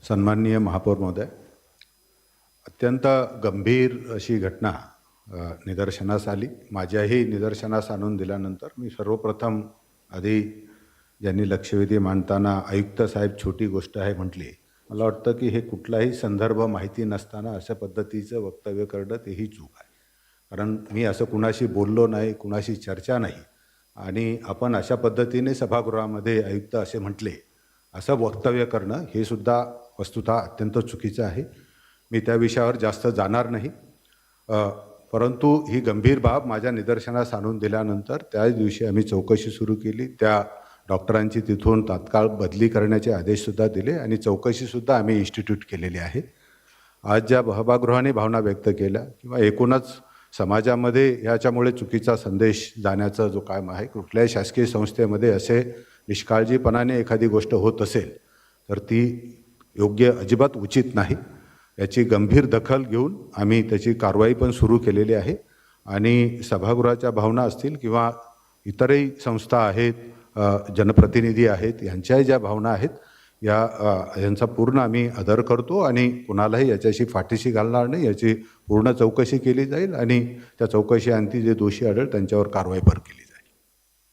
सन्माननीय महापौर महोदय, अत्यंत गंभीर अशी घटना निदर्शनास आली. माझ्याही निदर्शनास आणून दिल्यानंतर मी सर्वप्रथम आधी ज्यांनी लक्षवेधी मांडताना आयुक्त साहेब छोटी गोष्ट आहे म्हटली, मला वाटतं की हे कुठलाही संदर्भ माहिती नसताना अशा पद्धतीचं वक्तव्य करणं तेही चूक आहे. कारण मी असं कुणाशी बोललो नाही, कुणाशी चर्चा नाही आणि आपण अशा पद्धतीने सभागृहामध्ये आयुक्त असे म्हटले असं वक्तव्य करणं हे सुद्धा वस्तुतः अत्यंत चुकीचं आहे. मी त्या विषयावर जास्त जाणार नाही. परंतु ही गंभीर बाब माझ्या निदर्शनास आणून दिल्यानंतर त्याच दिवशी आम्ही चौकशी सुरू केली. त्या डॉक्टरांची तिथून तात्काळ बदली करण्याचे आदेशसुद्धा दिले आणि चौकशीसुद्धा आम्ही इन्स्टिट्यूट केलेली आहे. आज ज्या सभागृहाने भावना व्यक्त केल्या किंवा एकूणच समाजामध्ये ह्याच्यामुळे चुकीचा संदेश जाण्याचा जो कायम आहे, कुठल्याही शासकीय संस्थेमध्ये असे निष्काळजीपणाने एखादी गोष्ट होत असेल तर ती योग्य अजिबात उचित नाही. याची गंभीर दखल घेऊन आम्ही त्याची कारवाई पण सुरू केलेली आहे आणि सभागृहाच्या भावना असतील किंवा इतरही संस्था आहेत, जनप्रतिनिधी आहेत, यांच्याही ज्या भावना आहेत यांचा पूर्ण आम्ही आदर करतो आणि कुणालाही याच्याशी फाटीशी घालणार नाही. याची पूर्ण चौकशी केली जाईल आणि त्या चौकशी अंती जे दोषी आढळेल त्यांच्यावर कारवाई पण केली जाईल.